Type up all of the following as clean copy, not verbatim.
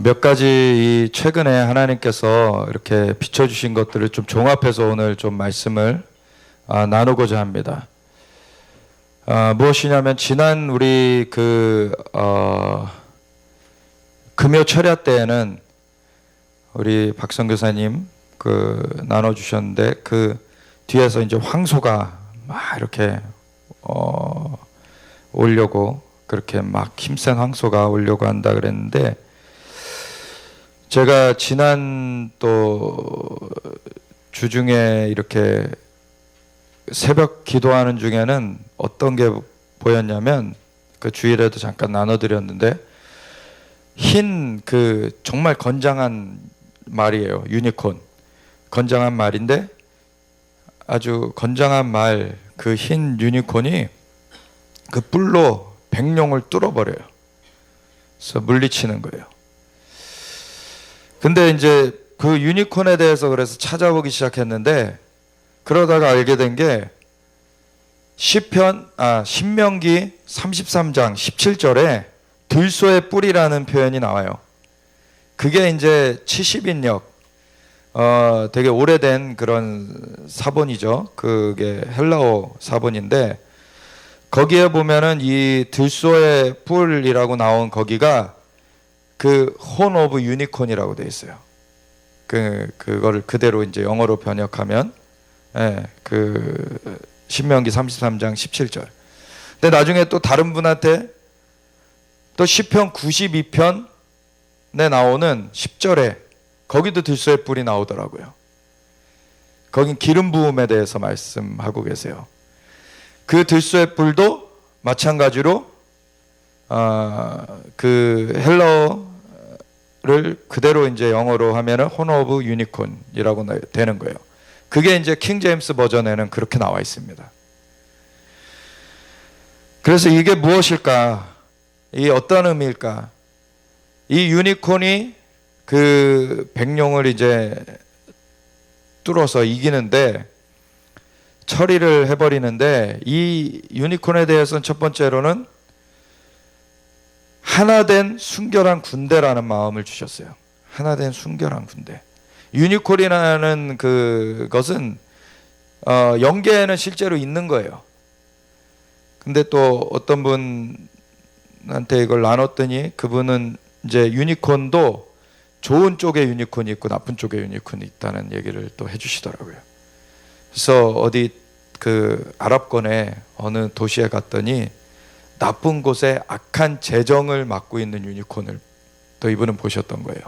몇 가지 이 최근에 하나님께서 이렇게 비춰주신 것들을 좀 종합해서 오늘 좀 말씀을 나누고자 합니다. 무엇이냐면 지난 우리 금요 철야 때에는 우리 박성 교사님 나눠주셨는데 그 뒤에서 이제 황소가 막 이렇게 오려고 그렇게 막 힘센 황소가 오려고 한다 그랬는데 제가 지난 또 주중에 이렇게 새벽 기도하는 중에는 어떤 게 보였냐면 그 주일에도 잠깐 나눠드렸는데 흰 정말 건장한 말이에요. 유니콘. 건장한 말인데 아주 건장한 말 그 흰 유니콘이 그 뿔로 백룡을 뚫어버려요. 그래서 물리치는 거예요. 근데 이제 그 유니콘에 대해서 그래서 찾아보기 시작했는데 그러다가 알게 된 게 신명기 33장 17절에 들소의 뿔이라는 표현이 나와요. 그게 이제 70인역 되게 오래된 그런 사본이죠. 그게 헬라어 사본인데 거기에 보면은 이 들소의 뿔이라고 나온 거기가 그 horn of unicorn이라고 되어 있어요. 그거를 그대로 이제 영어로 번역하면 신명기 33장 17절. 근데 나중에 또 다른 분한테 또 시편 92편에 나오는 10절에 거기도 들소의 뿔이 나오더라고요. 거긴 기름 부음에 대해서 말씀하고 계세요. 그 들소의 뿔도 마찬가지로 그 헬라어를 그대로 이제 영어로 하면은 horn of unicorn이라고 되는 거예요. 그게 이제 킹 제임스 버전에는 그렇게 나와 있습니다. 그래서 이게 무엇일까? 이 어떤 의미일까? 이 유니콘이 그 백룡을 이제 뚫어서 이기는데 처리를 해버리는데 이 유니콘에 대해서는 첫 번째로는 하나된 순결한 군대라는 마음을 주셨어요. 하나된 순결한 군대. 유니콘이라는 그것은 영계에는 실제로 있는 거예요. 근데 또 어떤 분한테 이걸 나눴더니 그분은 이제 유니콘도 좋은 쪽의 유니콘이 있고 나쁜 쪽의 유니콘이 있다는 얘기를 또 해주시더라고요. 그래서 어디 아랍권의 어느 도시에 갔더니 나쁜 곳에 악한 재정을 맡고 있는 유니콘을 또 이분은 보셨던 거예요.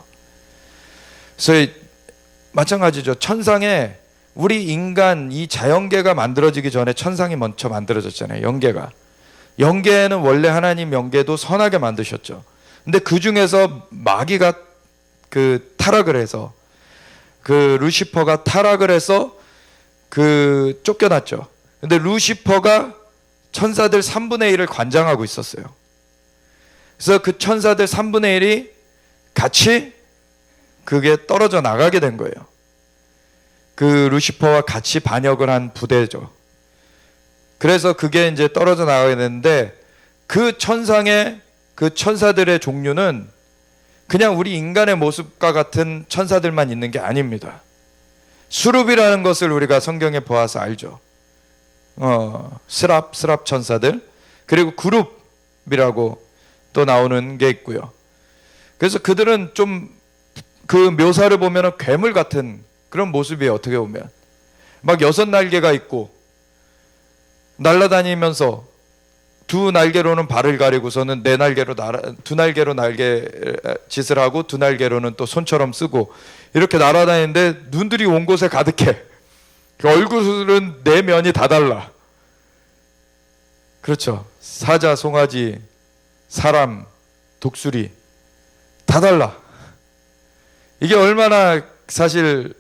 그래서 마찬가지죠. 천상에 우리 인간 이 자연계가 만들어지기 전에 천상이 먼저 만들어졌잖아요. 영계에는 원래 하나님 영계도 선하게 만드셨죠. 근데 그 중에서 마귀가 타락을 해서 루시퍼가 타락을 해서 쫓겨났죠. 근데 루시퍼가 천사들 3분의 1을 관장하고 있었어요. 그래서 그 천사들 3분의 1이 같이 그게 떨어져 나가게 된 거예요. 그 루시퍼와 같이 반역을 한 부대죠. 그래서 그게 이제 떨어져 나가게 됐는데 그 천사들의 종류는 그냥 우리 인간의 모습과 같은 천사들만 있는 게 아닙니다. 수룹이라는 것을 우리가 성경에 보아서 알죠. 스랍 천사들, 그리고 그룹이라고 또 나오는 게 있고요. 그래서 그들은 좀 그 묘사를 보면 괴물 같은 그런 모습이에요. 어떻게 보면 막 6날개가 있고 날아다니면서 두 날개로는 발을 가리고서는 두 날개로 날개 짓을 하고 두 날개로는 또 손처럼 쓰고 이렇게 날아다니는데 눈들이 온 곳에 가득해. 그 얼굴은 네 면이 다 달라. 그렇죠. 사자, 송아지, 사람, 독수리 다 달라. 이게 얼마나 사실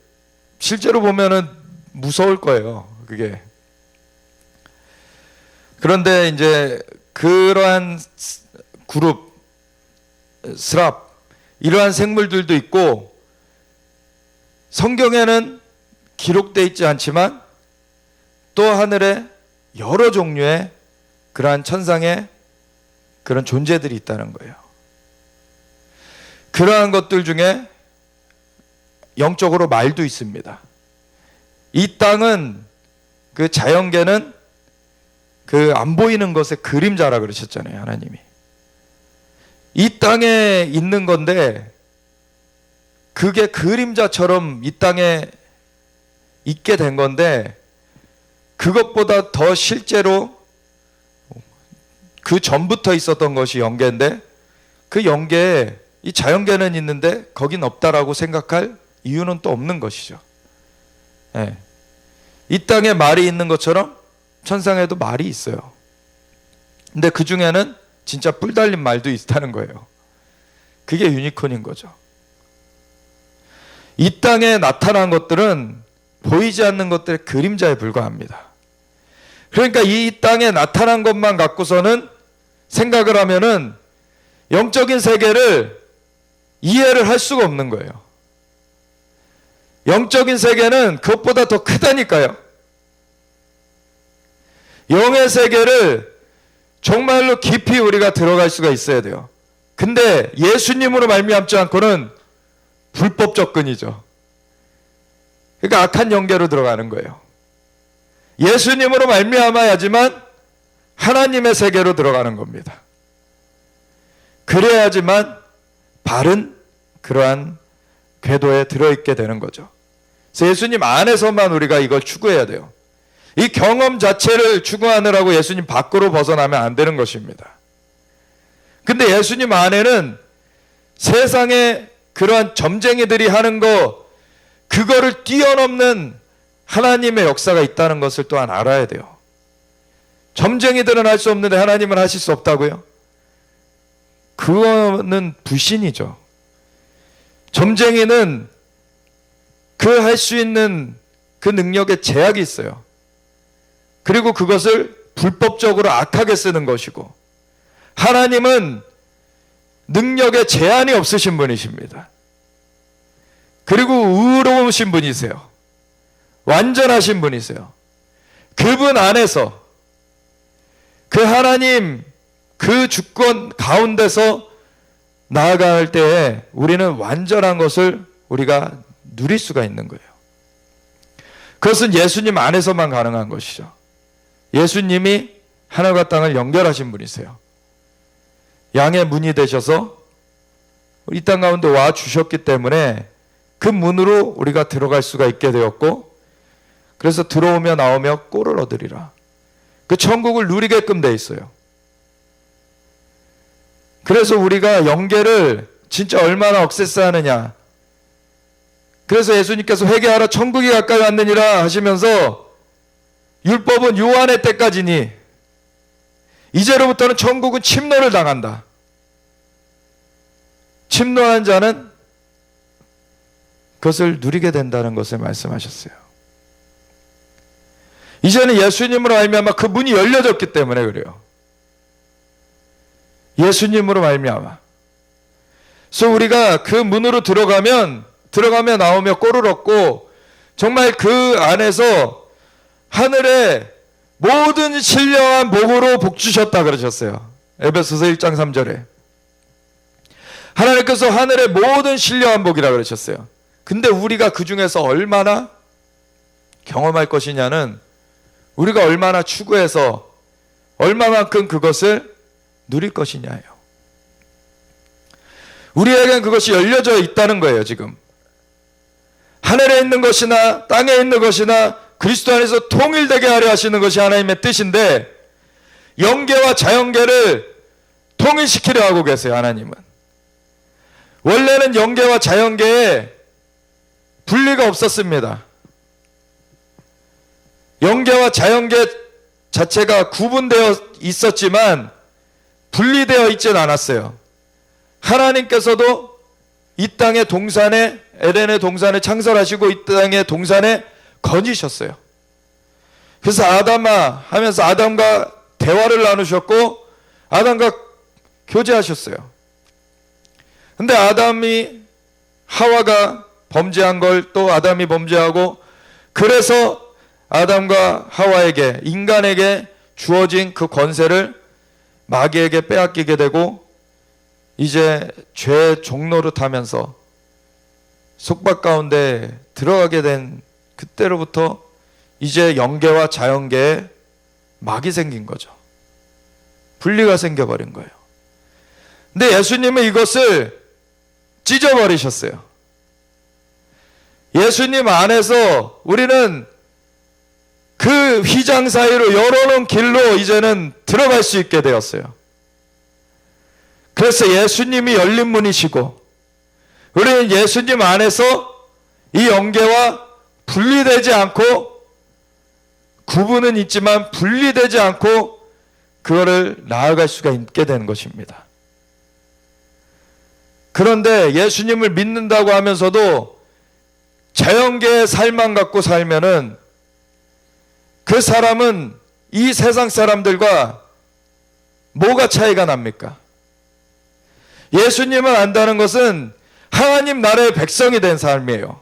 실제로 보면은 무서울 거예요. 그게. 그런데 이제 그러한 그룹, 스랍 이러한 생물들도 있고 성경에는 기록되어 있지 않지만 또 하늘에 여러 종류의 그러한 천상의 그런 존재들이 있다는 거예요. 그러한 것들 중에 영적으로 말도 있습니다. 이 땅은 그 자연계는 그 안 보이는 것의 그림자라 그러셨잖아요, 하나님이. 이 땅에 있는 건데 그게 그림자처럼 이 땅에 있게 된 건데, 그것보다 더 실제로 그 전부터 있었던 것이 영계인데, 그 영계에 이 자연계는 있는데 거긴 없다라고 생각할 이유는 또 없는 것이죠. 예. 이 땅에 말이 있는 것처럼 천상에도 말이 있어요. 근데 그 중에는 진짜 뿔 달린 말도 있다는 거예요. 그게 유니콘인 거죠. 이 땅에 나타난 것들은 보이지 않는 것들의 그림자에 불과합니다. 그러니까 이 땅에 나타난 것만 갖고서는 생각을 하면은 영적인 세계를 이해를 할 수가 없는 거예요. 영적인 세계는 그것보다 더 크다니까요. 영의 세계를 정말로 깊이 우리가 들어갈 수가 있어야 돼요. 근데 예수님으로 말미암지 않고는 불법 접근이죠. 그러니까 악한 영계로 들어가는 거예요. 예수님으로 말미암아야지만 하나님의 세계로 들어가는 겁니다. 그래야지만 바른 그러한 궤도에 들어있게 되는 거죠. 그래서 예수님 안에서만 우리가 이걸 추구해야 돼요. 이 경험 자체를 추구하느라고 예수님 밖으로 벗어나면 안 되는 것입니다. 근데 예수님 안에는 세상에 그러한 점쟁이들이 하는 거, 그거를 뛰어넘는 하나님의 역사가 있다는 것을 또한 알아야 돼요. 점쟁이들은 할 수 없는데 하나님은 하실 수 없다고요? 그거는 불신이죠. 점쟁이는 그 할 수 있는 그 능력에 제약이 있어요. 그리고 그것을 불법적으로 악하게 쓰는 것이고, 하나님은 능력에 제한이 없으신 분이십니다. 그리고 의로우신 분이세요. 완전하신 분이세요. 그분 안에서 그 하나님 그 주권 가운데서 나아갈 때에 우리는 완전한 것을 우리가 누릴 수가 있는 거예요. 그것은 예수님 안에서만 가능한 것이죠. 예수님이 하늘과 땅을 연결하신 분이세요. 양의 문이 되셔서 이 땅 가운데 와 주셨기 때문에 그 문으로 우리가 들어갈 수가 있게 되었고, 그래서 들어오며 나오며 꼴을 얻으리라. 그 천국을 누리게끔 돼 있어요. 그래서 우리가 영계를 진짜 얼마나 억세스하느냐. 그래서 예수님께서 회개하라 천국이 가까이 왔느니라 하시면서 율법은 요한의 때까지니 이제로부터는 천국은 침노를 당한다. 침노한 자는 그것을 누리게 된다는 것을 말씀하셨어요. 이제는 예수님으로 말미암아 그 문이 열려졌기 때문에 그래요. 예수님으로 말미암아. 그래서 우리가 그 문으로 들어가며 나오며 꼴을 얻고, 정말 그 안에서 하늘의 모든 신령한 복으로 복 주셨다 그러셨어요. 에베소서 1장 3절에 하나님께서 하늘의 모든 신령한 복이라 그러셨어요. 근데 우리가 그 중에서 얼마나 경험할 것이냐는 우리가 얼마나 추구해서 얼마만큼 그것을 누릴 것이냐예요. 우리에겐 그것이 열려져 있다는 거예요. 지금 하늘에 있는 것이나 땅에 있는 것이나 그리스도 안에서 통일되게 하려 하시는 것이 하나님의 뜻인데, 영계와 자연계를 통일시키려 하고 계세요. 하나님은 원래는 영계와 자연계에 분리가 없었습니다. 영계와 자연계 자체가 구분되어 있었지만 분리되어 있지는 않았어요. 하나님께서도 이 땅의 동산에, 에덴의 동산을 창설하시고 이 땅의 동산에 건지셨어요. 그래서 아담아 하면서 아담과 대화를 나누셨고 아담과 교제하셨어요. 근데 아담이 하와가 범죄한 걸 또 아담이 범죄하고, 그래서 아담과 하와에게, 인간에게 주어진 그 권세를 마귀에게 빼앗기게 되고, 이제 죄 종노릇하면서 속박 가운데 들어가게 된 그때로부터 이제 영계와 자연계에 막이 생긴 거죠. 분리가 생겨버린 거예요. 근데 예수님은 이것을 찢어버리셨어요. 예수님 안에서 우리는 그 휘장 사이로 열어놓은 길로 이제는 들어갈 수 있게 되었어요. 그래서 예수님이 열린 문이시고 우리는 예수님 안에서 이 영계와 분리되지 않고, 구분은 있지만 분리되지 않고 그거를 나아갈 수가 있게 되는 것입니다. 그런데 예수님을 믿는다고 하면서도 자연계의 삶만 갖고 살면은 그 사람은 이 세상 사람들과 뭐가 차이가 납니까? 예수님을 안다는 것은 하나님 나라의 백성이 된 삶이에요.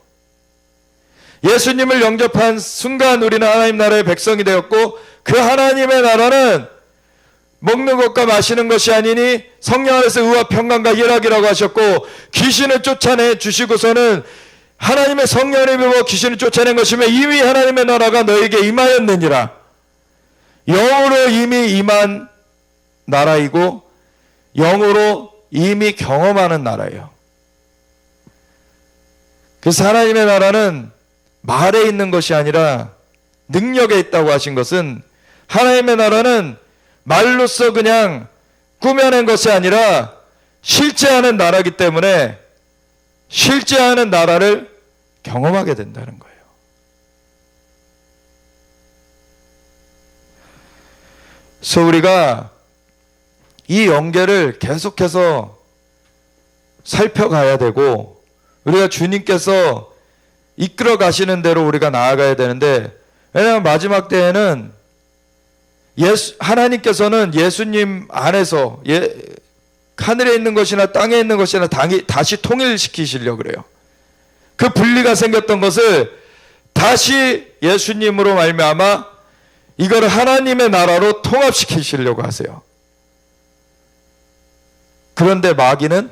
예수님을 영접한 순간 우리는 하나님 나라의 백성이 되었고, 그 하나님의 나라는 먹는 것과 마시는 것이 아니니 성령 안에서 의와 평강과 희락이라고 하셨고, 귀신을 쫓아내 주시고서는 하나님의 성령을 입어 귀신을 쫓아낸 것이며 이미 하나님의 나라가 너에게 임하였느니라. 영으로 이미 임한 나라이고 영으로 이미 경험하는 나라예요. 그래서 하나님의 나라는 말에 있는 것이 아니라 능력에 있다고 하신 것은, 하나님의 나라는 말로써 그냥 꾸며낸 것이 아니라 실제하는 나라이기 때문에 실제하는 나라를 경험하게 된다는 거예요. 그래서 우리가 이 영계를 계속해서 살펴가야 되고, 우리가 주님께서 이끌어 가시는 대로 우리가 나아가야 되는데, 왜냐하면 마지막 때에는 하나님께서는 예수님 안에서 하늘에 있는 것이나 땅에 있는 것이나 다시 통일시키시려고 그래요. 그 분리가 생겼던 것을 다시 예수님으로 말미암아 이거를 하나님의 나라로 통합시키시려고 하세요. 그런데 마귀는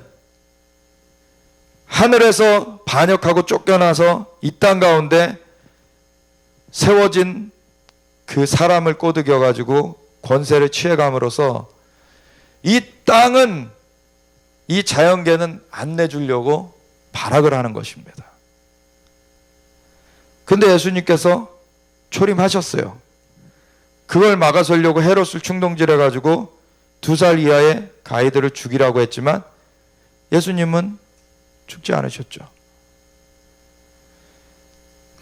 하늘에서 반역하고 쫓겨나서 이 땅 가운데 세워진 그 사람을 꼬드겨 가지고 권세를 취해감으로써 이 땅은, 이 자연계는 안 내주려고 발악을 하는 것입니다. 근데 예수님께서 초림하셨어요. 그걸 막아서려고 헤롯을 충동질해 가지고 2살 이하의 가이들을 죽이라고 했지만 예수님은 죽지 않으셨죠.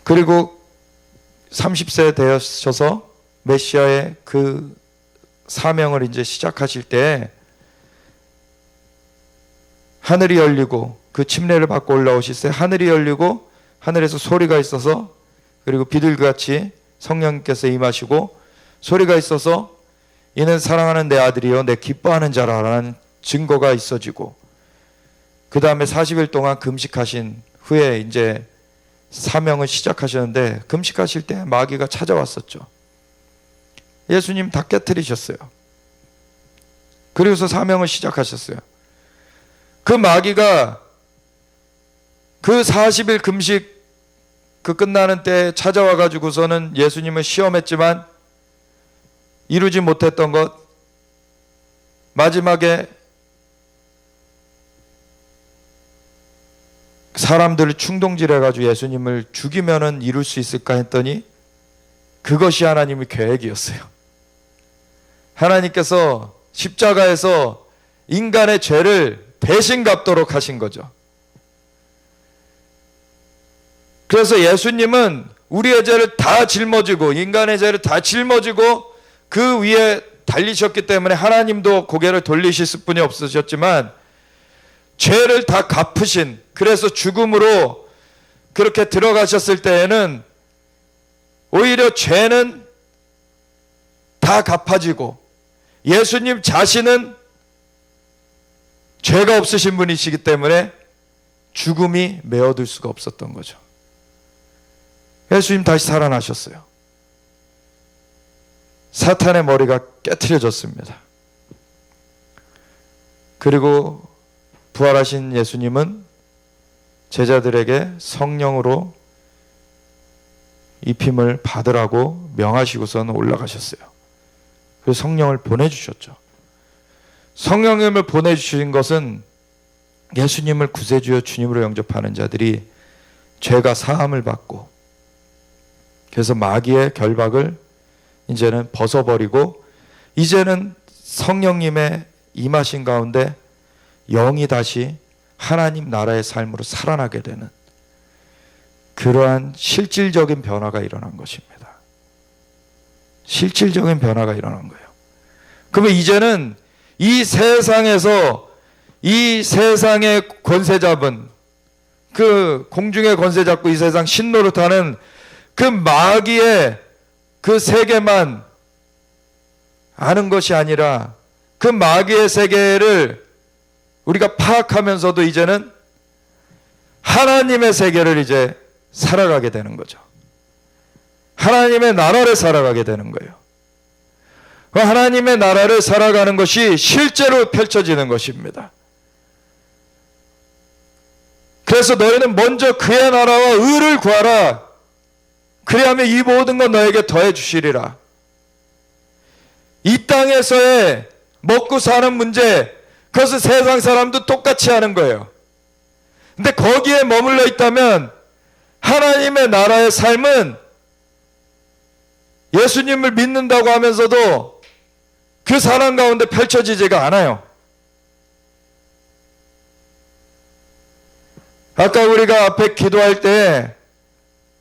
그리고 30세 되셔서 메시아의 그 사명을 이제 시작하실 때 하늘이 열리고, 그 침례를 받고 올라오실 때 하늘이 열리고 하늘에서 소리가 있어서, 그리고 비둘기같이 성령께서 임하시고 소리가 있어서 이는 사랑하는 내 아들이요 내 기뻐하는 자라라는 증거가 있어지고, 그 다음에 40일 동안 금식하신 후에 이제 사명을 시작하셨는데, 금식하실 때 마귀가 찾아왔었죠. 예수님 다 깨트리셨어요. 그래서 사명을 시작하셨어요. 그 마귀가 그 40일 금식 그 끝나는 때 찾아와 가지고서는 예수님을 시험했지만 이루지 못했던 것, 마지막에 사람들을 충동질해 가지고 예수님을 죽이면은 이룰 수 있을까 했더니 그것이 하나님의 계획이었어요. 하나님께서 십자가에서 인간의 죄를 대신 갚도록 하신 거죠. 그래서 예수님은 우리의 죄를 다 짊어지고, 인간의 죄를 다 짊어지고 그 위에 달리셨기 때문에 하나님도 고개를 돌리실 뿐이 없으셨지만 죄를 다 갚으신, 그래서 죽음으로 그렇게 들어가셨을 때에는 오히려 죄는 다 갚아지고 예수님 자신은 죄가 없으신 분이시기 때문에 죽음이 메어들 수가 없었던 거죠. 예수님 다시 살아나셨어요. 사탄의 머리가 깨트려졌습니다. 그리고 부활하신 예수님은 제자들에게 성령으로 입힘을 받으라고 명하시고서는 올라가셨어요. 그래서 성령을 보내주셨죠. 성령님을 보내주신 것은 예수님을 구세주여 주님으로 영접하는 자들이 죄가 사함을 받고, 그래서 마귀의 결박을 이제는 벗어버리고, 이제는 성령님의 임하신 가운데 영이 다시 하나님 나라의 삶으로 살아나게 되는 그러한 실질적인 변화가 일어난 것입니다. 실질적인 변화가 일어난 거예요. 그러면 이제는 이 세상에서 이 세상의 권세 잡은, 그 공중의 권세 잡고 이 세상 신노릇하는 그 마귀의 그 세계만 아는 것이 아니라, 그 마귀의 세계를 우리가 파악하면서도 이제는 하나님의 세계를 이제 살아가게 되는 거죠. 하나님의 나라를 살아가게 되는 거예요. 하나님의 나라를 살아가는 것이 실제로 펼쳐지는 것입니다. 그래서 너희는 먼저 그의 나라와 의를 구하라. 그리하면 이 모든 것 너에게 더해 주시리라. 이 땅에서의 먹고 사는 문제, 그것은 세상 사람도 똑같이 하는 거예요. 근데 거기에 머물러 있다면 하나님의 나라의 삶은 예수님을 믿는다고 하면서도 그 사람 가운데 펼쳐지지가 않아요. 아까 우리가 앞에 기도할 때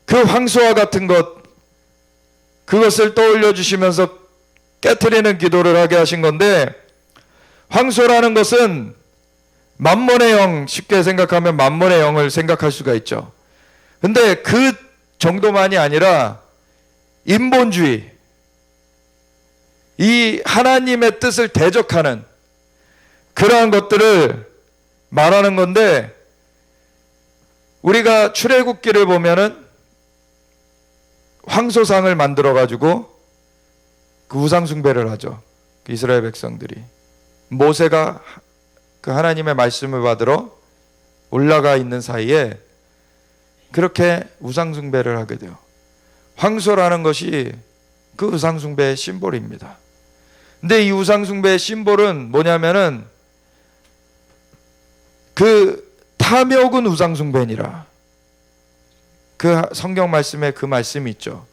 그 황소와 같은 것, 그것을 떠올려 주시면서 깨트리는 기도를 하게 하신 건데, 황소라는 것은 만몬의 영, 쉽게 생각하면 만몬의 영을 생각할 수가 있죠. 근데 그 정도만이 아니라 인본주의, 이 하나님의 뜻을 대적하는 그러한 것들을 말하는 건데, 우리가 출애굽기를 보면은 황소상을 만들어 가지고 그 우상 숭배를 하죠. 이스라엘 백성들이. 모세가 그 하나님의 말씀을 받으러 올라가 있는 사이에 그렇게 우상 숭배를 하게 돼요. 황소라는 것이 그 우상 숭배의 심볼입니다. 근데 이 우상 숭배의 심볼은 뭐냐면은 그 탐욕은 우상 숭배니라. 그 성경 말씀에 그 말씀이 있죠.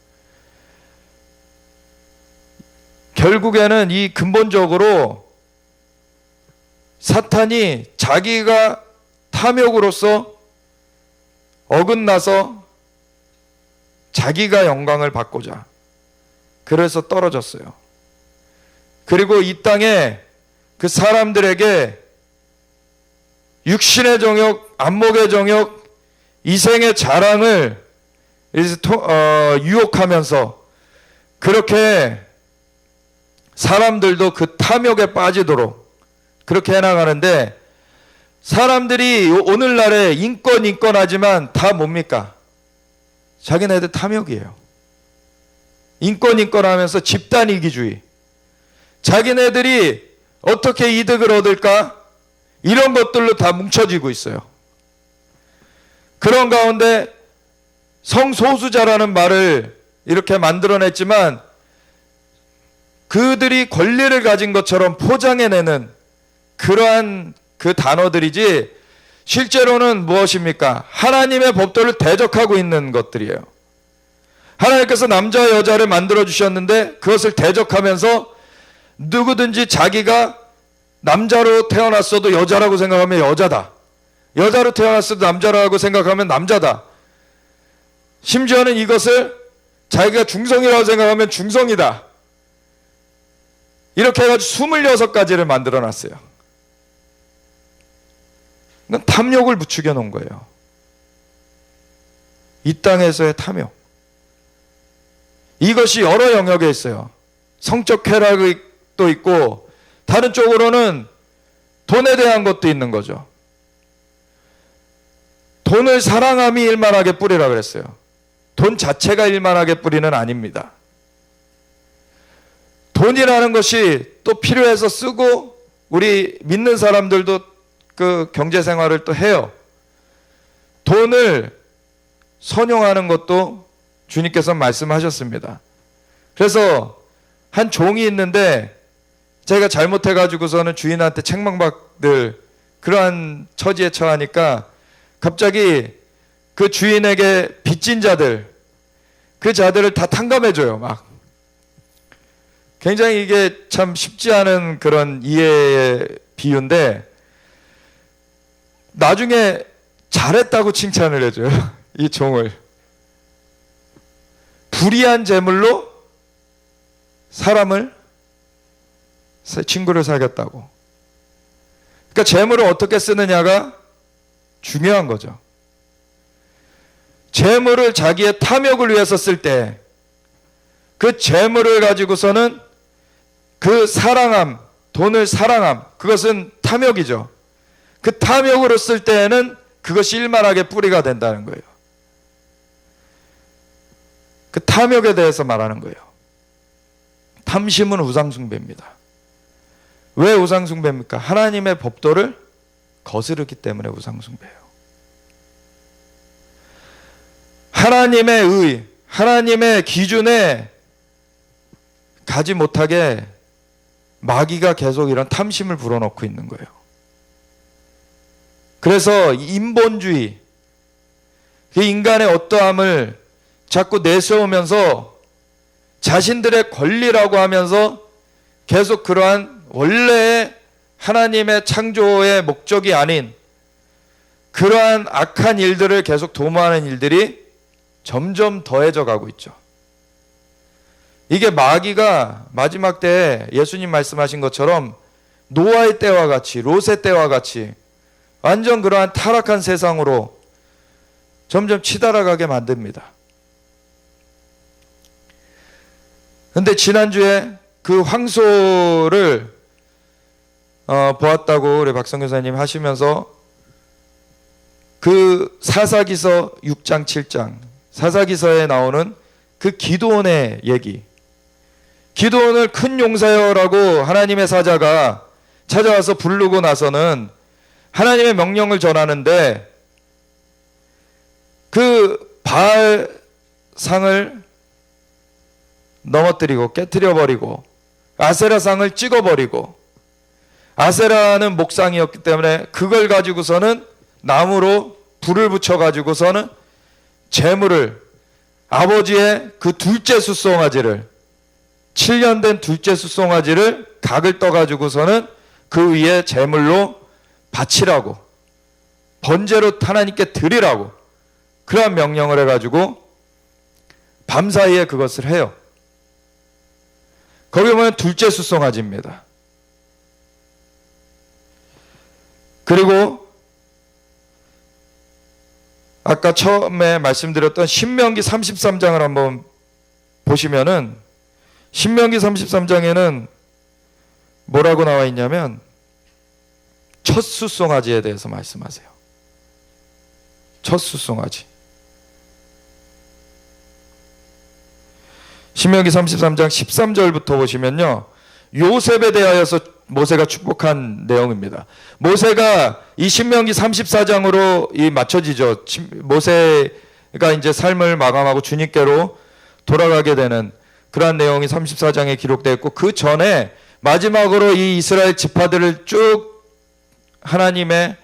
결국에는 이 근본적으로 사탄이 자기가 탐욕으로서 어긋나서 자기가 영광을 받고자, 그래서 떨어졌어요. 그리고 이 땅에 그 사람들에게 육신의 정욕, 안목의 정욕, 이생의 자랑을 유혹하면서 그렇게 사람들도 그 탐욕에 빠지도록 그렇게 해나가는데, 사람들이 오늘날에 인권 하지만 다 뭡니까? 자기네들 탐욕이에요. 인권 하면서 집단 이기주의, 자기네들이 어떻게 이득을 얻을까, 이런 것들로 다 뭉쳐지고 있어요. 그런 가운데 성소수자라는 말을 이렇게 만들어냈지만, 그들이 권리를 가진 것처럼 포장해내는 그러한 그 단어들이지, 실제로는 무엇입니까? 하나님의 법도를 대적하고 있는 것들이에요. 하나님께서 남자와 여자를 만들어 주셨는데 그것을 대적하면서 누구든지 자기가 남자로 태어났어도 여자라고 생각하면 여자다, 여자로 태어났어도 남자라고 생각하면 남자다, 심지어는 이것을 자기가 중성이라고 생각하면 중성이다, 이렇게 해가지고 26가지를 만들어 놨어요. 이건 탐욕을 부추겨 놓은 거예요. 이 땅에서의 탐욕. 이것이 여러 영역에 있어요. 성적 쾌락도 있고, 다른 쪽으로는 돈에 대한 것도 있는 거죠. 돈을 사랑함이 일만하게 뿌리라 그랬어요. 돈 자체가 일만하게 뿌리는 아닙니다. 돈이라는 것이 또 필요해서 쓰고, 우리 믿는 사람들도 그 경제 생활을 또 해요. 돈을 선용하는 것도 주님께서 말씀하셨습니다. 그래서 한 종이 있는데 자기가 잘못해가지고서는 주인한테 책망받을 그러한 처지에 처하니까 갑자기 그 주인에게 빚진 자들, 그 자들을 다 탕감해줘요. 막 굉장히 이게 참 쉽지 않은 그런 이해의 비유인데 나중에 잘했다고 칭찬을 해줘요. 이 종을. 불의한 재물로 사람을, 친구를 사귀었다고. 그러니까 재물을 어떻게 쓰느냐가 중요한 거죠. 재물을 자기의 탐욕을 위해서 쓸 때 그 재물을 가지고서는 그 사랑함, 돈을 사랑함, 그것은 탐욕이죠. 그 탐욕으로 쓸 때에는 그것이 일만하게 뿌리가 된다는 거예요. 그 탐욕에 대해서 말하는 거예요. 탐심은 우상숭배입니다. 왜 우상숭배입니까? 하나님의 법도를 거스르기 때문에 우상숭배예요. 하나님의 의, 하나님의 기준에 가지 못하게 마귀가 계속 이런 탐심을 불어넣고 있는 거예요. 그래서 인본주의, 인간의 어떠함을 자꾸 내세우면서 자신들의 권리라고 하면서 계속 그러한 원래의 하나님의 창조의 목적이 아닌 그러한 악한 일들을 계속 도모하는 일들이 점점 더해져 가고 있죠. 이게 마귀가 마지막 때에 예수님 말씀하신 것처럼 노아의 때와 같이, 롯의 때와 같이 완전 그러한 타락한 세상으로 점점 치달아가게 만듭니다. 근데 지난주에 그 황소를 보았다고 우리 박성교사님 하시면서 그 사사기서 6장 7장 사사기서에 나오는 그 기드온의 얘기, 기드온을 큰 용사여라고 하나님의 사자가 찾아와서 부르고 나서는 하나님의 명령을 전하는데 그 바알상을 넘어뜨리고 깨트려버리고 아세라상을 찍어버리고, 아세라는 목상이었기 때문에 그걸 가지고서는 나무로 불을 붙여가지고서는 재물을, 아버지의 그 둘째 숫송아지를, 7년 된 둘째 숫송아지를 각을 떠가지고서는 그 위에 재물로 바치라고, 번제로 하나님께 드리라고 그러한 명령을 해가지고 밤사이에 그것을 해요. 거기 보면 둘째 숫송아지입니다. 그리고 아까 처음에 말씀드렸던 신명기 33장을 한번 보시면은 신명기 33장에는 뭐라고 나와 있냐면 첫 숫송아지에 대해서 말씀하세요. 첫 숫송아지. 신명기 33장 13절부터 보시면요, 요셉에 대하여서 모세가 축복한 내용입니다. 모세가 이 신명기 34장으로 맞춰지죠. 모세가 이제 삶을 마감하고 주님께로 돌아가게 되는 그러한 내용이 34장에 기록되어 있고, 그 전에 마지막으로 이 이스라엘 지파들을 쭉 하나님의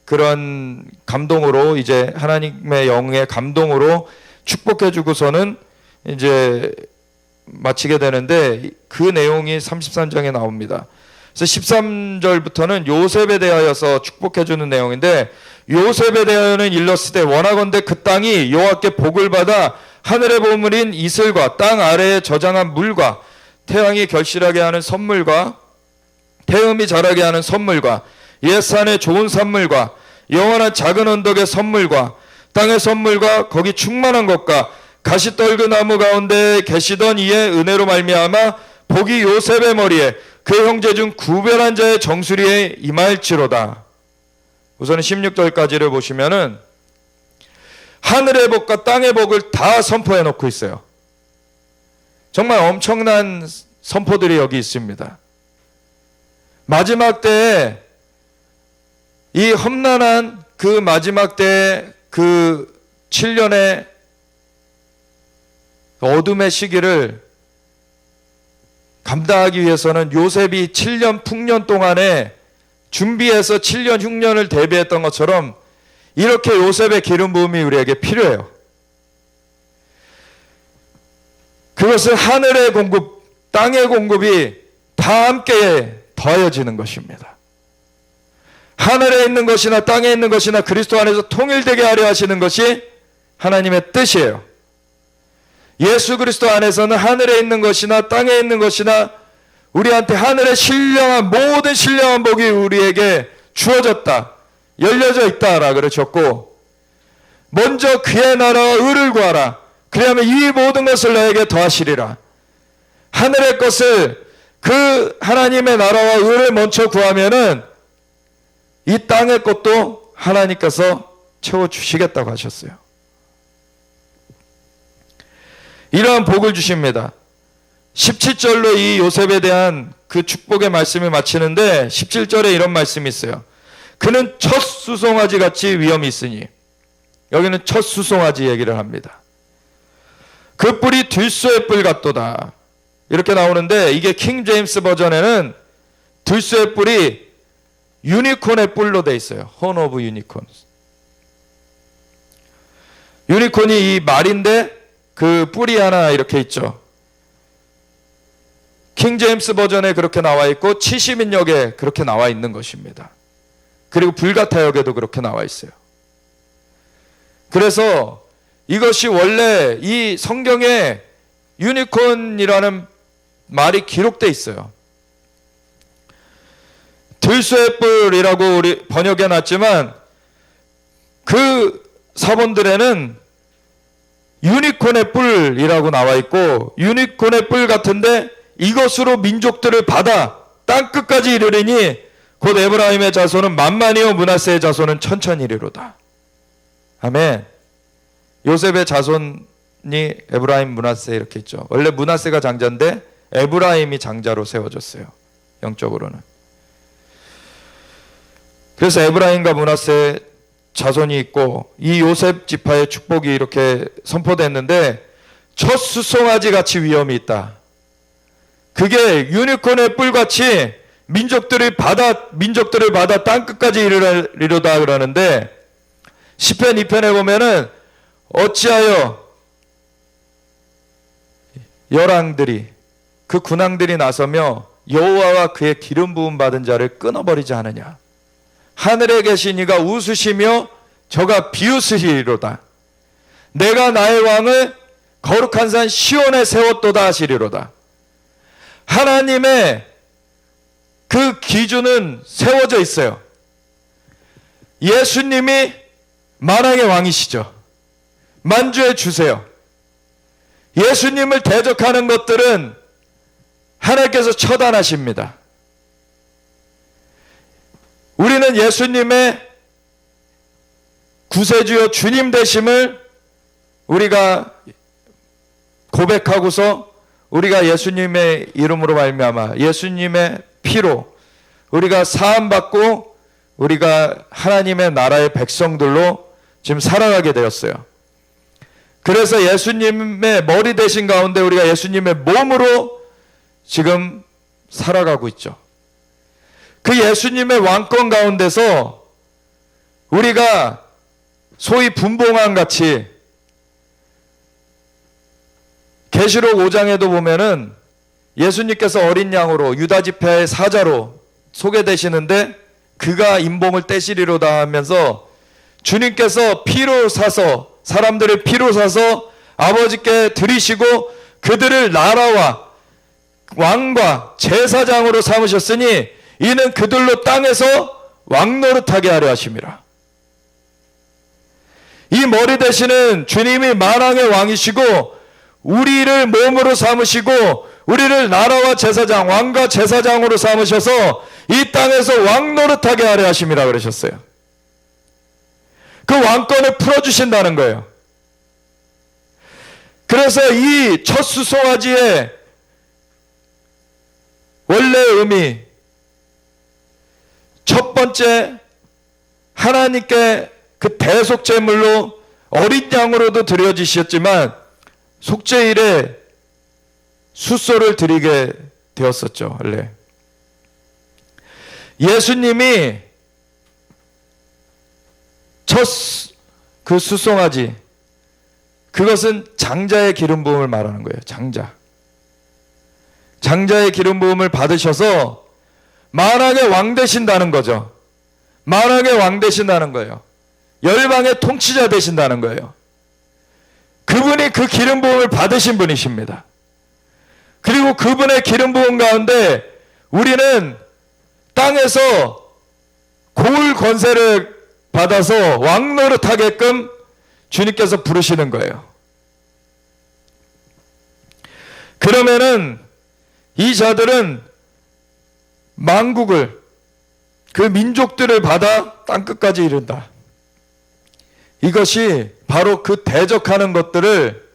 그런 감동으로, 이제 하나님의 영의 감동으로 축복해 주고서는 이제 마치게 되는데, 그 내용이 33장에 나옵니다. 그래서 13절부터는 요셉에 대하여서 축복해 주는 내용인데, 요셉에 대하여는 일렀으되 원하건대 그 땅이 여호와께 복을 받아 하늘의 보물인 이슬과 땅 아래에 저장한 물과 태양이 결실하게 하는 선물과 태음이 자라게 하는 선물과 옛산의 좋은 산물과 영원한 작은 언덕의 선물과 땅의 선물과 거기 충만한 것과 가시떨그 나무 가운데 계시던 이의 은혜로 말미암아 복이 요셉의 머리에 그 형제 중 구별한 자의 정수리에 임할지로다. 우선 16절까지를 보시면은 하늘의 복과 땅의 복을 다 선포해 놓고 있어요. 정말 엄청난 선포들이 여기 있습니다. 마지막 때에 이 험난한 그 마지막 때 그 7년의 어둠의 시기를 감당하기 위해서는 요셉이 7년 풍년 동안에 준비해서 7년 흉년을 대비했던 것처럼 이렇게 요셉의 기름 부음이 우리에게 필요해요. 그것은 하늘의 공급, 땅의 공급이 다 함께 더해지는 것입니다. 하늘에 있는 것이나 땅에 있는 것이나 그리스도 안에서 통일되게 하려 하시는 것이 하나님의 뜻이에요. 예수 그리스도 안에서는 하늘에 있는 것이나 땅에 있는 것이나 우리한테 하늘의 신령한 모든 신령한 복이 우리에게 주어졌다, 열려져 있다라 그러셨고, 먼저 그의 나라와 의를 구하라. 그리하면 이 모든 것을 너에게 더하시리라. 하늘의 것을, 그 하나님의 나라와 의를 먼저 구하면은 이 땅의 것도 하나님께서 채워주시겠다고 하셨어요. 이러한 복을 주십니다. 17절로 이 요셉에 대한 그 축복의 말씀을 마치는데 17절에 이런 말씀이 있어요. 그는 첫 수송아지 같이 위엄이 있으니, 여기는 첫 수송아지 얘기를 합니다. 그 뿔이 들소의 뿔 같도다 이렇게 나오는데, 이게 킹 제임스 버전에는 들소의 뿔이 유니콘의 뿔로 돼 있어요. Horn of Unicorns. 유니콘이 이 말인데 그 뿔이 하나 이렇게 있죠. 킹 제임스 버전에 그렇게 나와 있고 70인역에 그렇게 나와 있는 것입니다. 그리고 불가타역에도 그렇게 나와 있어요. 그래서 이것이 원래 이 성경에 유니콘이라는 말이 기록되어 있어요. 들소의 뿔이라고 우리 번역해 놨지만 그 사본들에는 유니콘의 뿔이라고 나와 있고, 유니콘의 뿔 같은데 이것으로 민족들을 받아 땅끝까지 이르리니 곧 에브라임의 자손은 만만이요 므낫세의 자손은 천천이리로다. 아멘. 요셉의 자손이 에브라임, 므낫세 이렇게 있죠. 원래 므낫세가 장자인데 에브라임이 장자로 세워졌어요, 영적으로는. 그래서 에브라임과 므낫세 자손이 있고 이 요셉 지파의 축복이 이렇게 선포됐는데, 첫 수송아지 같이 위엄이 있다. 그게 유니콘의 뿔같이 민족들을 받아 땅끝까지 이르리로다 그러는데, 시편 2편에 보면은 어찌하여 열왕들이, 그 군왕들이 나서며 여호와와 그의 기름 부음 받은 자를 끊어버리지 않으냐. 하늘에 계신 이가 웃으시며 저가 비웃으시리로다. 내가 나의 왕을 거룩한 산 시온에 세웠도다 하시리로다. 하나님의 그 기준은 세워져 있어요. 예수님이 만왕의 왕이시죠. 만주의 주세요. 예수님을 대적하는 것들은 하나님께서 처단하십니다. 우리는 예수님의 구세주여 주님 되심을 우리가 고백하고서 우리가 예수님의 이름으로 말미암아 예수님의 피로 우리가 사함받고 우리가 하나님의 나라의 백성들로 지금 살아가게 되었어요. 그래서 예수님의 머리 되신 가운데 우리가 예수님의 몸으로 지금 살아가고 있죠. 그 예수님의 왕권 가운데서 우리가 소위 분봉왕 같이, 계시록 5장에도 보면은 예수님께서 어린 양으로 유다 지파의 사자로 소개되시는데, 그가 인봉을 떼시리로다 하면서 주님께서 피로 사서, 사람들을 피로 사서 아버지께 드리시고 그들을 나라와 왕과 제사장으로 삼으셨으니 이는 그들로 땅에서 왕노릇하게 하려 하심이라. 이 머리 되시는 주님이 만왕의 왕이시고 우리를 몸으로 삼으시고 우리를 나라와 제사장, 왕과 제사장으로 삼으셔서 이 땅에서 왕노릇하게 하려 하심이라 그러셨어요. 그 왕권을 풀어주신다는 거예요. 그래서 이 첫 수송아지의 원래 의미, 첫 번째 하나님께 그 대속 제물로 어린 양으로도 드려지셨지만 속죄일에 숫소를 드리게 되었었죠. 원래 예수님이 첫 그 숫송아지, 그것은 장자의 기름 부음을 말하는 거예요. 장자의 기름 부음을 받으셔서 만왕의 왕 되신다는 거죠. 만왕의 왕 되신다는 거예요. 열방의 통치자 되신다는 거예요. 그분이 그 기름 부음을 받으신 분이십니다. 그리고 그분의 기름 부음 가운데 우리는 땅에서 고을 권세를 받아서 왕 노릇하게끔 주님께서 부르시는 거예요. 그러면은 이 자들은 만국을, 그 민족들을 받아 땅끝까지 이른다. 이것이 바로 그 대적하는 것들을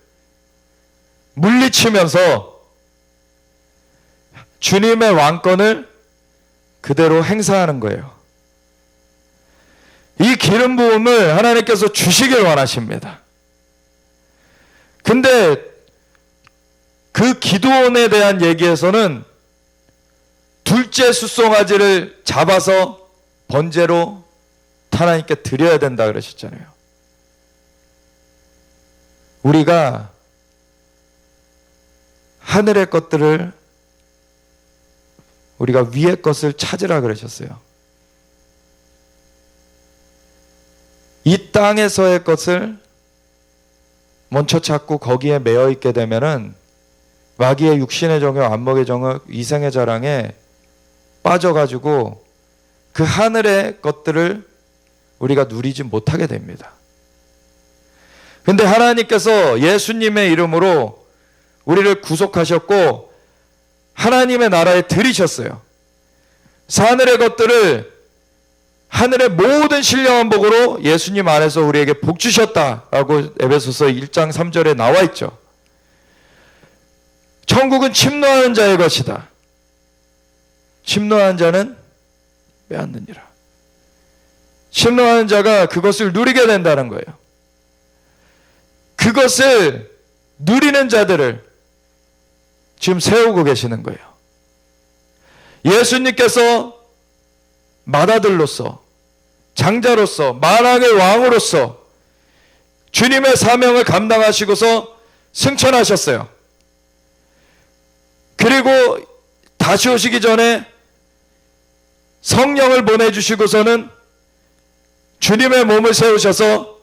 물리치면서 주님의 왕권을 그대로 행사하는 거예요. 이 기름 부음을 하나님께서 주시길 원하십니다. 근데 그 기도원에 대한 얘기에서는 둘째 숫송아지를 잡아서 번제로 하나님께 드려야 된다 그러셨잖아요. 우리가 하늘의 것들을, 우리가 위의 것을 찾으라 그러셨어요. 이 땅에서의 것을 먼저 찾고 거기에 매여 있게 되면은 마귀의 육신의 정욕, 안목의 정욕, 이생의 자랑에 빠져가지고 그 하늘의 것들을 우리가 누리지 못하게 됩니다. 근데 하나님께서 예수님의 이름으로 우리를 구속하셨고 하나님의 나라에 들이셨어요. 하늘의 것들을, 하늘의 모든 신령한 복으로 예수님 안에서 우리에게 복 주셨다라고 에베소서 1장 3절에 나와 있죠. 천국은 침노하는 자의 것이다. 침노하는 자는 빼앗느니라. 침노하는 자가 그것을 누리게 된다는 거예요. 그것을 누리는 자들을 지금 세우고 계시는 거예요. 예수님께서 맏아들로서, 장자로서, 만왕의 왕으로서 주님의 사명을 감당하시고서 승천하셨어요. 그리고 다시 오시기 전에 성령을 보내주시고서는 주님의 몸을 세우셔서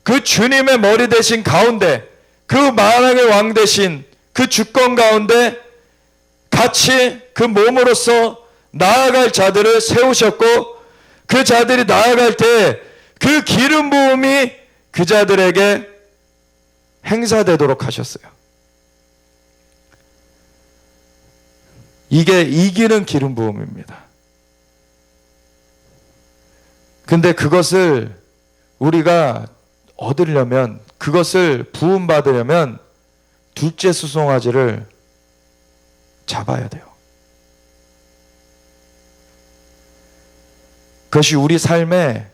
그 주님의 머리 대신 가운데, 그 만왕의 왕 대신 그 주권 가운데 같이 그 몸으로서 나아갈 자들을 세우셨고, 그 자들이 나아갈 때 그 기름 부음이 그 자들에게 행사되도록 하셨어요. 이게 이기는 기름 부음입니다. 근데 그것을 우리가 얻으려면, 그것을 부음 받으려면 둘째 수송아지를 잡아야 돼요. 그것이 우리 삶에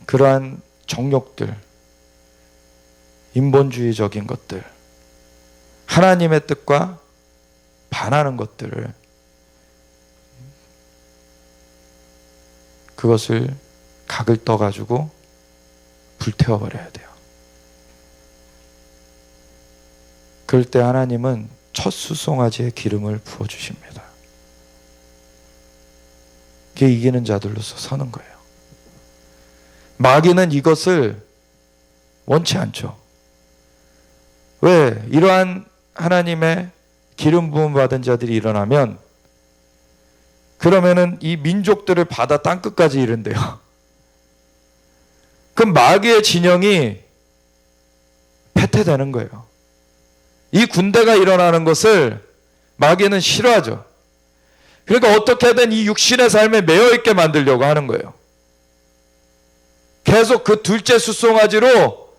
그러한 정욕들, 인본주의적인 것들, 하나님의 뜻과 반하는 것들을, 그것을 각을 떠가지고 불태워버려야 돼요. 그럴 때 하나님은 첫 수송아지의 기름을 부어주십니다. 그게 이기는 자들로서 서는 거예요. 마귀는 이것을 원치 않죠. 왜? 이러한 하나님의 기름 부음 받은 자들이 일어나면, 그러면은 이 민족들을 받아 땅끝까지 이른대요. 그럼 마귀의 진영이 패퇴되는 거예요. 이 군대가 일어나는 것을 마귀는 싫어하죠. 그러니까 어떻게든 이 육신의 삶에 매여있게 만들려고 하는 거예요. 계속 그 둘째 숫송아지로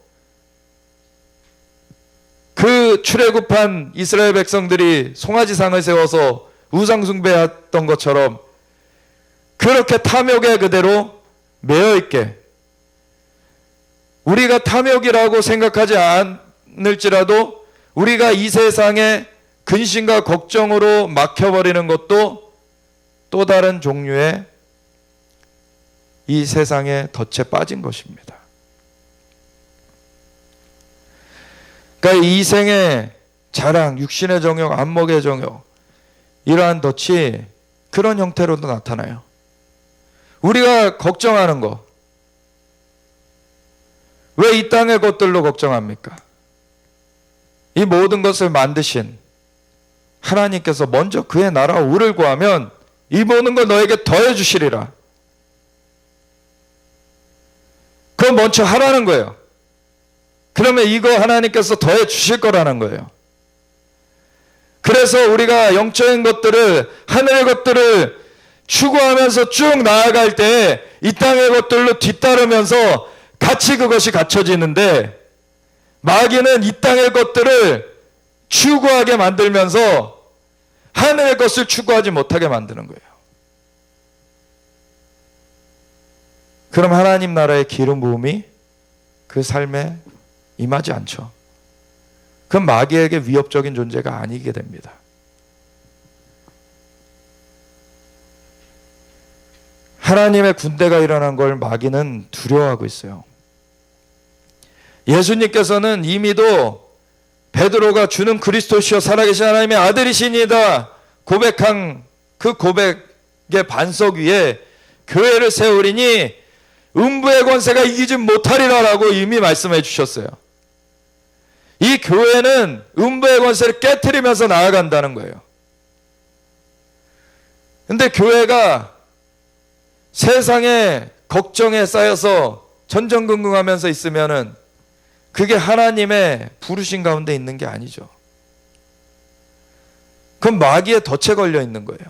그 출애굽한 이스라엘 백성들이 송아지상을 세워서 우상 숭배했던 것처럼 그렇게 탐욕에 그대로 매여 있게, 우리가 탐욕이라고 생각하지 않을지라도 우리가 이 세상에 근심과 걱정으로 막혀버리는 것도 또 다른 종류의 이 세상에 덫에 빠진 것입니다. 그러니까 이 생의 자랑, 육신의 정욕, 안목의 정욕, 이러한 덫이 그런 형태로도 나타나요. 우리가 걱정하는 거, 왜 이 땅의 것들로 걱정합니까? 이 모든 것을 만드신 하나님께서 먼저 그의 나라와 의를 구하면 이 모든 걸 너에게 더해 주시리라. 그건 먼저 하라는 거예요. 그러면 이거 하나님께서 더해 주실 거라는 거예요. 그래서 우리가 영적인 것들을, 하늘의 것들을 추구하면서 쭉 나아갈 때 이 땅의 것들로 뒤따르면서 같이 그것이 갖춰지는데, 마귀는 이 땅의 것들을 추구하게 만들면서 하늘의 것을 추구하지 못하게 만드는 거예요. 그럼 하나님 나라의 기름 부음이 그 삶에 임하지 않죠. 그럼 마귀에게 위협적인 존재가 아니게 됩니다. 하나님의 군대가 일어난 걸 마귀는 두려워하고 있어요. 예수님께서는 이미도 베드로가 주는 그리스도시여 살아계신 하나님의 아들이시니이다 고백한 그 고백의 반석 위에 교회를 세우리니 음부의 권세가 이기지 못하리라 라고 이미 말씀해 주셨어요. 이 교회는 음부의 권세를 깨트리면서 나아간다는 거예요. 근데 교회가 세상의 걱정에 쌓여서 전전긍긍하면서 있으면은 그게 하나님의 부르신 가운데 있는 게 아니죠. 그건 마귀의 덫에 걸려 있는 거예요.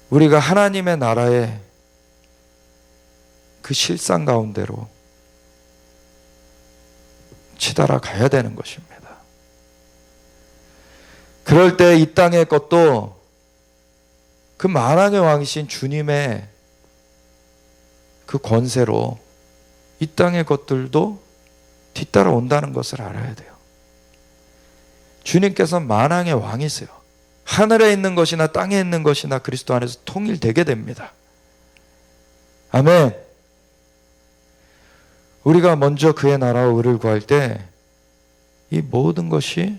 우리가 하나님의 나라의 그 실상 가운데로 치달아 가야 되는 것입니다. 그럴 때 이 땅의 것도 그 만왕의 왕이신 주님의 그 권세로 이 땅의 것들도 뒤따라 온다는 것을 알아야 돼요. 주님께서 만왕의 왕이세요. 하늘에 있는 것이나 땅에 있는 것이나 그리스도 안에서 통일되게 됩니다. 아멘. 우리가 먼저 그의 나라와 의를 구할 때 이 모든 것이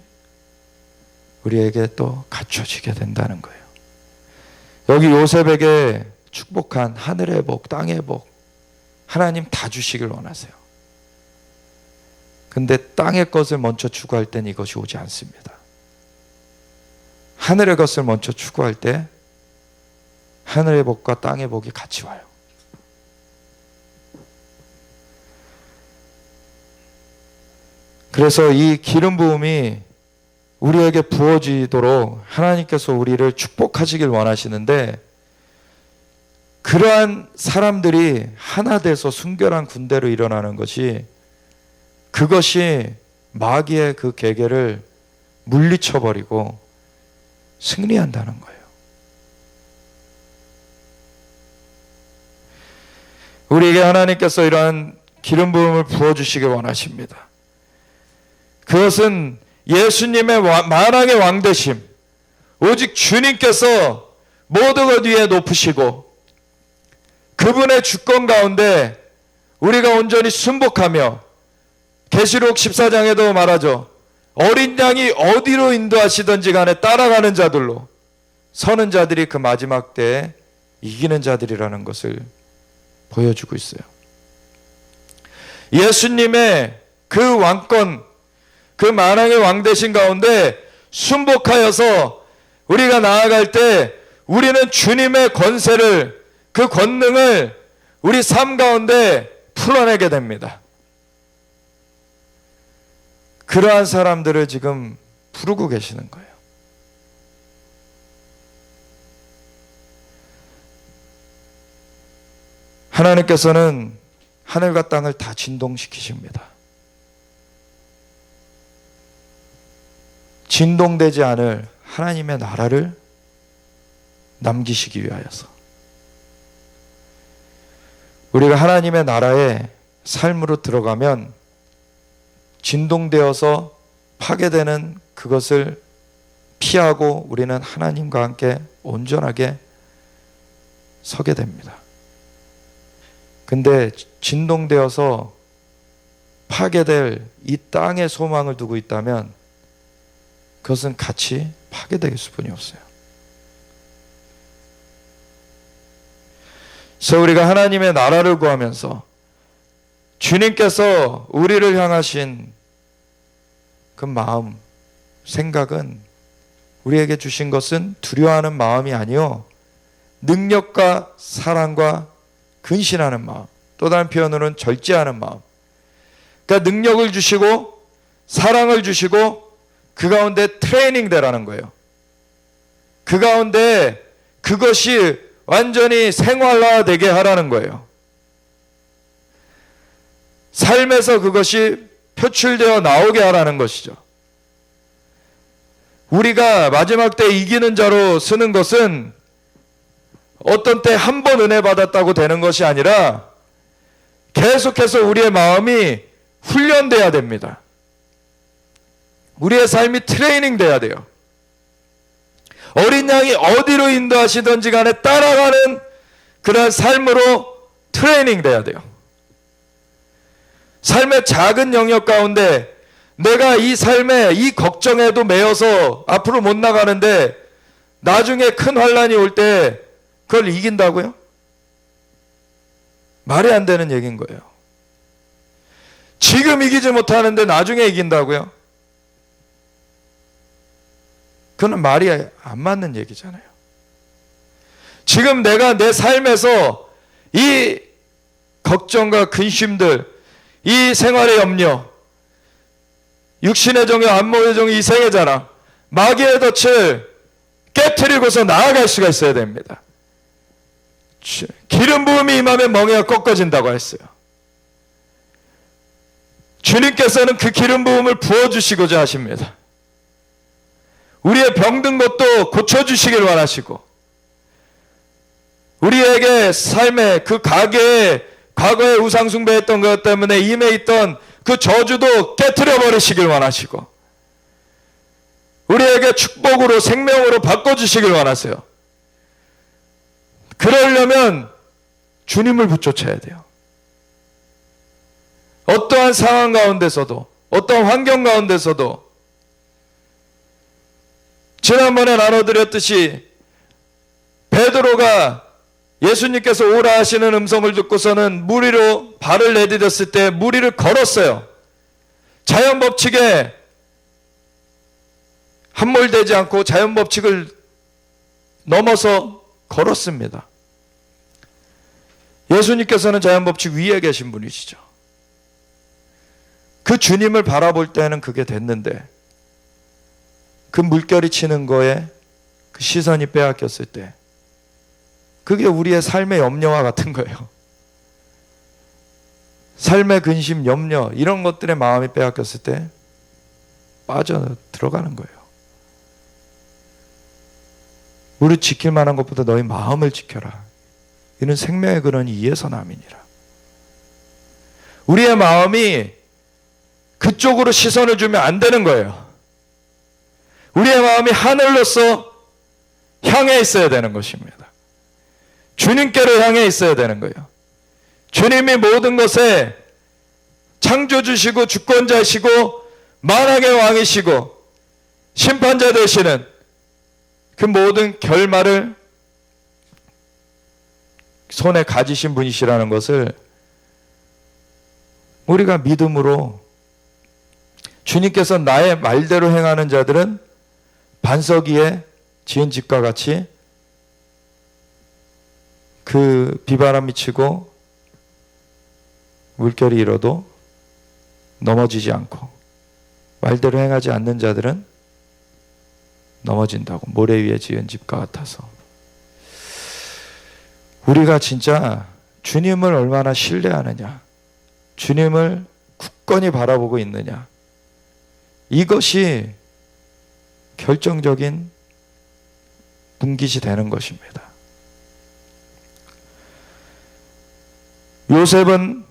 우리에게 또 갖춰지게 된다는 거예요. 여기 요셉에게 축복한 하늘의 복, 땅의 복, 하나님 다 주시길 원하세요. 근데 땅의 것을 먼저 추구할 땐 이것이 오지 않습니다. 하늘의 것을 먼저 추구할 때 하늘의 복과 땅의 복이 같이 와요. 그래서 이 기름 부음이 우리에게 부어지도록 하나님께서 우리를 축복하시길 원하시는데, 그러한 사람들이 하나 돼서 순결한 군대로 일어나는 것이, 그것이 마귀의 그 계계를 물리쳐버리고 승리한다는 거예요. 우리에게 하나님께서 이러한 기름 부음을 부어주시길 원하십니다. 그것은 예수님의 만왕의 왕되심, 오직 주님께서 모든 것 위에 높으시고 그분의 주권 가운데 우리가 온전히 순복하며, 계시록 14장에도 말하죠. 어린 양이 어디로 인도하시든지 간에 따라가는 자들로, 서는 자들이 그 마지막 때에 이기는 자들이라는 것을 보여주고 있어요. 예수님의 그 왕권, 그 만왕의 왕 되신 가운데 순복하여서 우리가 나아갈 때 우리는 주님의 권세를, 그 권능을 우리 삶 가운데 풀어내게 됩니다. 그러한 사람들을 지금 부르고 계시는 거예요. 하나님께서는 하늘과 땅을 다 진동시키십니다. 진동되지 않을 하나님의 나라를 남기시기 위하여서. 우리가 하나님의 나라의 삶으로 들어가면 진동되어서 파괴되는 그것을 피하고 우리는 하나님과 함께 온전하게 서게 됩니다. 근데 진동되어서 파괴될 이 땅에 소망을 두고 있다면 그것은 같이 파괴될 수뿐이 없어요. 그래서 우리가 하나님의 나라를 구하면서 주님께서 우리를 향하신 그 마음, 생각은 우리에게 주신 것은 두려워하는 마음이 아니요 능력과 사랑과 근신하는 마음, 또 다른 표현으로는 절제하는 마음. 그러니까 능력을 주시고 사랑을 주시고 그 가운데 트레이닝 되라는 거예요. 그 가운데 그것이 완전히 생활화되게 하라는 거예요. 삶에서 그것이 표출되어 나오게 하라는 것이죠. 우리가 마지막 때 이기는 자로 쓰는 것은 어떤 때 한 번 은혜 받았다고 되는 것이 아니라 계속해서 우리의 마음이 훈련돼야 됩니다. 우리의 삶이 트레이닝 돼야 돼요. 어린 양이 어디로 인도하시든지 간에 따라가는 그런 삶으로 트레이닝 돼야 돼요. 삶의 작은 영역 가운데 내가 이 삶에 이 걱정에도 매여서 앞으로 못 나가는데 나중에 큰 환란이 올 때 그걸 이긴다고요? 말이 안 되는 얘기인 거예요. 지금 이기지 못하는데 나중에 이긴다고요? 그건 말이 안 맞는 얘기잖아요. 지금 내가 내 삶에서 이 걱정과 근심들, 이 생활의 염려, 육신의 정욕, 안목의 정욕, 이생의 자랑, 마귀의 덫을 깨트리고서 나아갈 수가 있어야 됩니다. 기름 부음이 임하면 멍에가 꺾어진다고 했어요. 주님께서는 그 기름 부음을 부어주시고자 하십니다. 우리의 병든 것도 고쳐주시길 원하시고 우리에게 삶의 그 가게에 과거에 우상 숭배했던 것 때문에 임해 있던 그 저주도 깨트려 버리시길 원하시고 우리에게 축복으로 생명으로 바꿔주시길 원하세요. 그러려면 주님을 붙쫓아야 돼요. 어떠한 상황 가운데서도 어떠한 환경 가운데서도 지난번에 나눠드렸듯이 베드로가 예수님께서 오라 하시는 음성을 듣고서는 물 위로 발을 내디뎠을 때 물 위를 걸었어요. 자연 법칙에 함몰되지 않고 자연 법칙을 넘어서 걸었습니다. 예수님께서는 자연 법칙 위에 계신 분이시죠. 그 주님을 바라볼 때는 그게 됐는데 그 물결이 치는 거에 그 시선이 빼앗겼을 때 그게 우리의 삶의 염려와 같은 거예요. 삶의 근심, 염려 이런 것들의 마음이 빼앗겼을 때 빠져 들어가는 거예요. 우리 지킬 만한 것보다 너희 마음을 지켜라. 이는 생명의 근원이 이에서 남이니라. 우리의 마음이 그쪽으로 시선을 주면 안 되는 거예요. 우리의 마음이 하늘로서 향해 있어야 되는 것입니다. 주님께로 향해 있어야 되는 거예요. 주님이 모든 것에 창조주시고 주권자시고 만왕의 왕이시고 심판자 되시는 그 모든 결말을 손에 가지신 분이시라는 것을 우리가 믿음으로 주님께서 나의 말대로 행하는 자들은 반석 위에 지은 집과 같이 그 비바람이 치고 물결이 일어도 넘어지지 않고 말대로 행하지 않는 자들은 넘어진다고. 모래 위에 지은 집과 같아서. 우리가 진짜 주님을 얼마나 신뢰하느냐, 주님을 굳건히 바라보고 있느냐, 이것이 결정적인 분깃이 되는 것입니다. 요셉은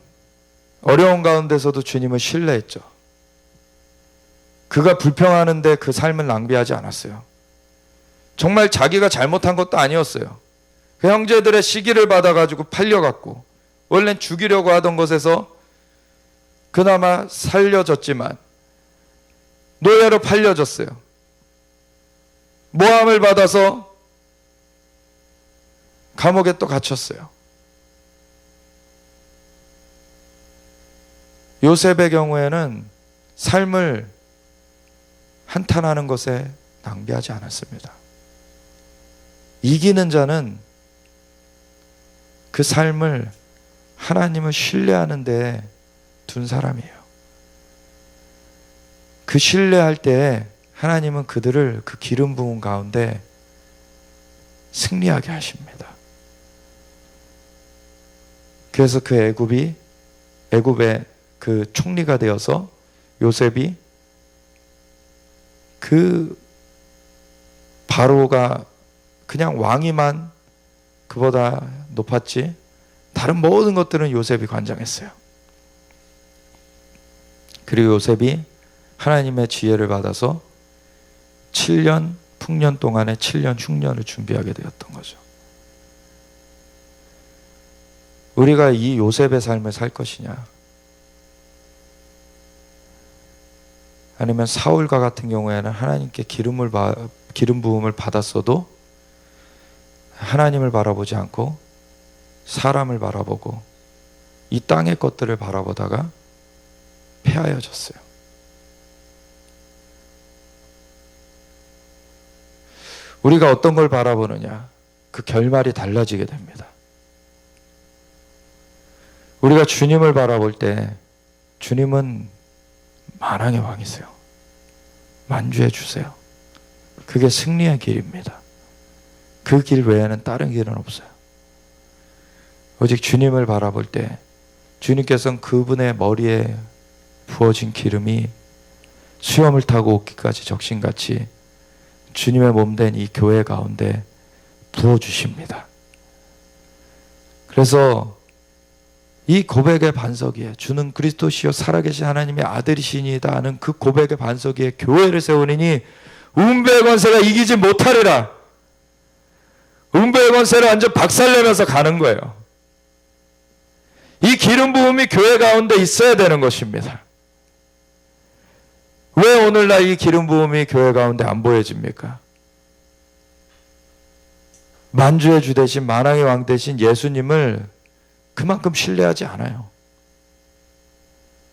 어려운 가운데서도 주님을 신뢰했죠. 그가 불평하는데 그 삶을 낭비하지 않았어요. 정말 자기가 잘못한 것도 아니었어요. 그 형제들의 시기를 받아가지고 팔려갔고, 원래는 죽이려고 하던 것에서 그나마 살려졌지만 노예로 팔려졌어요. 모함을 받아서 감옥에 또 갇혔어요. 요셉의 경우에는 삶을 한탄하는 것에 낭비하지 않았습니다. 이기는 자는 그 삶을 하나님을 신뢰하는 데 둔 사람이에요. 그 신뢰할 때 하나님은 그들을 그 기름 부음 가운데 승리하게 하십니다. 그래서 그 애굽의 그 총리가 되어서 요셉이 그 바로가 그냥 왕이만 그보다 높았지 다른 모든 것들은 요셉이 관장했어요. 그리고 요셉이 하나님의 지혜를 받아서 7년 풍년 동안에 7년 흉년을 준비하게 되었던 거죠. 우리가 이 요셉의 삶을 살 것이냐, 아니면 사울과 같은 경우에는 하나님께 기름 부음을 받았어도 하나님을 바라보지 않고 사람을 바라보고 이 땅의 것들을 바라보다가 패하여졌어요. 우리가 어떤 걸 바라보느냐, 그 결말이 달라지게 됩니다. 우리가 주님을 바라볼 때 주님은 만왕의 왕이세요. 만주해 주세요. 그게 승리의 길입니다. 그 길 외에는 다른 길은 없어요. 오직 주님을 바라볼 때 주님께서는 그분의 머리에 부어진 기름이 수염을 타고 옷깃까지 적신같이 주님의 몸된 이 교회 가운데 부어주십니다. 그래서 이 고백의 반석 위에 주는 그리스도시요 살아계신 하나님의 아들이시니이다 하는 그 고백의 반석 위에 교회를 세우리니 음부의 권세가 이기지 못하리라. 음부의 권세를 완전 박살내면서 가는 거예요. 이 기름 부음이 교회 가운데 있어야 되는 것입니다. 왜 오늘날 이 기름 부음이 교회 가운데 안 보여집니까? 만주의 주 대신 만왕의 왕 대신 예수님을 그만큼 신뢰하지 않아요.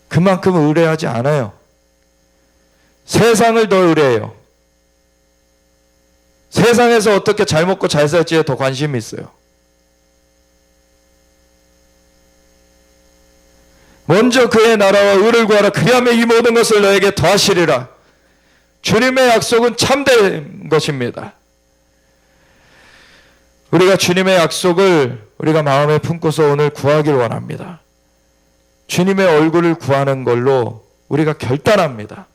그만큼 의뢰하지 않아요. 세상을 더 의뢰해요. 세상에서 어떻게 잘 먹고 잘 살지에 더 관심이 있어요. 먼저 그의 나라와 의를 구하라. 그리하면 이 모든 것을 너에게 더하시리라. 주님의 약속은 참된 것입니다. 우리가 주님의 약속을 우리가 마음에 품고서 오늘 구하길 원합니다. 주님의 얼굴을 구하는 걸로 우리가 결단합니다.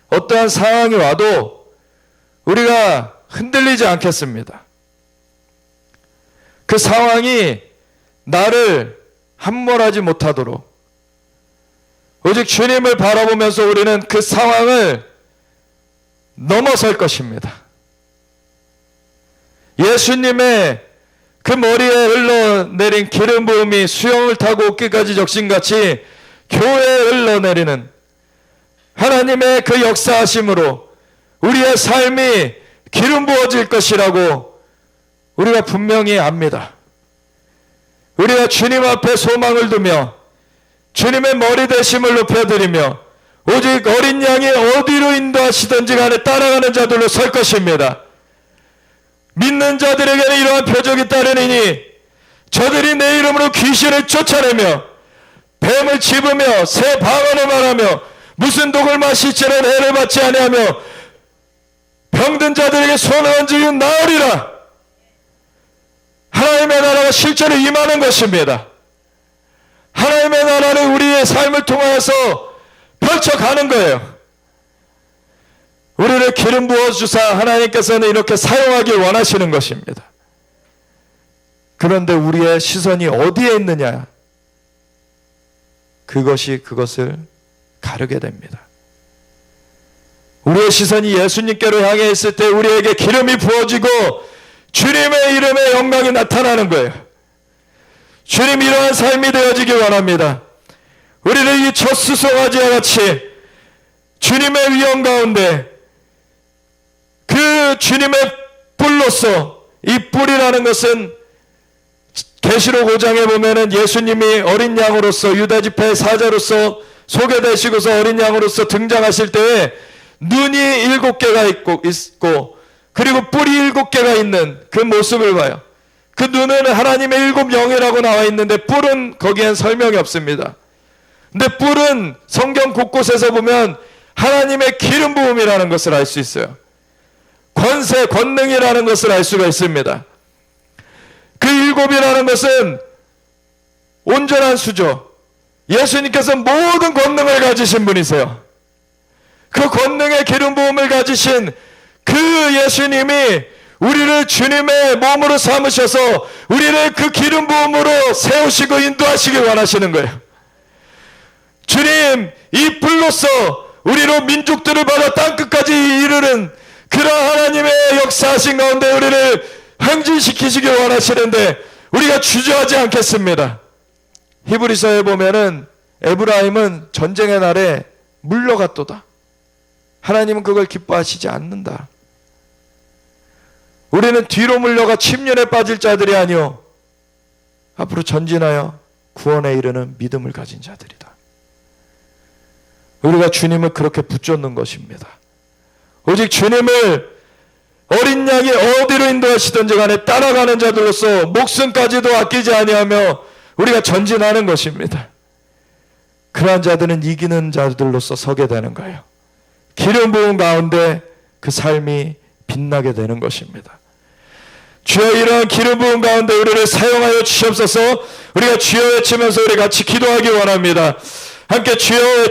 어떠한 상황이 와도 우리가 흔들리지 않겠습니다. 그 상황이 나를 함몰하지 못하도록 오직 주님을 바라보면서 우리는 그 상황을 넘어설 것입니다. 예수님의 그 머리에 흘러내린 기름 부음이 수염을 타고 옷깃까지 적신같이 교회에 흘러내리는 하나님의 그 역사하심으로 우리의 삶이 기름 부어질 것이라고 우리가 분명히 압니다. 우리가 주님 앞에 소망을 두며 주님의 머리 되심을 높여드리며 오직 어린 양이 어디로 인도하시든지 간에 따라가는 자들로 설 것입니다. 믿는 자들에게는 이러한 표적이 따르니니 저들이 내 이름으로 귀신을 쫓아내며 뱀을 집으며 새 방언을 말하며 무슨 독을 마실지는 해를 받지 아니하며 병든 자들에게 손을 얹으며 나으리라. 하나님의 나라가 실제로 임하는 것입니다. 하나님의 나라는 우리의 삶을 통하여서 펼쳐가는 거예요. 우리를 기름 부어주사 하나님께서는 이렇게 사용하길 원하시는 것입니다. 그런데 우리의 시선이 어디에 있느냐? 그것을 가르게 됩니다. 우리의 시선이 예수님께로 향해 있을 때 우리에게 기름이 부어지고 주님의 이름의 영광이 나타나는 거예요. 주님 이러한 삶이 되어지길 원합니다. 우리를 이 젖수송아지와 같이 주님의 위엄 가운데 그 주님의 뿔로서, 이 뿔이라는 것은 계시록 5장에 보면은 예수님이 어린 양으로서 유다지파의 사자로서 소개되시고서 어린 양으로서 등장하실 때에 눈이 7개가 있고 그리고 뿔이 7개가 있는 그 모습을 봐요. 그 눈은 하나님의 7영이라고 나와 있는데 뿔은 거기엔 설명이 없습니다. 근데 뿔은 성경 곳곳에서 보면 하나님의 기름 부음이라는 것을 알 수 있어요. 권세, 권능이라는 것을 알 수가 있습니다. 그 7이라는 것은 온전한 수죠. 예수님께서 모든 권능을 가지신 분이세요. 그 권능의 기름 부음을 가지신 그 예수님이 우리를 주님의 몸으로 삼으셔서 우리를 그 기름 부음으로 세우시고 인도하시길 원하시는 거예요. 주님, 이 불로서 우리로 민족들을 받아 땅끝까지 이르는 그런 하나님의 역사하신 가운데 우리를 행진시키시길 원하시는데 우리가 주저하지 않겠습니다. 히브리서에 보면은 에브라임은 전쟁의 날에 물러갔도다. 하나님은 그걸 기뻐하시지 않는다. 우리는 뒤로 물러가 침륜에 빠질 자들이 아니요 앞으로 전진하여 구원에 이르는 믿음을 가진 자들이다. 우리가 주님을 그렇게 붙잡는 것입니다. 오직 주님을 어린 양이 어디로 인도하시든지 간에 따라가는 자들로서 목숨까지도 아끼지 아니하며 우리가 전진하는 것입니다. 그러한 자들은 이기는 자들로서 서게 되는 거예요. 기름 부음 가운데 그 삶이 빛나게 되는 것입니다. 주여, 이러한 기름 부음 가운데 우리를 사용하여 주시옵소서. 우리가 주여 외치면서 우리 같이 기도하기 원합니다. 함께 주여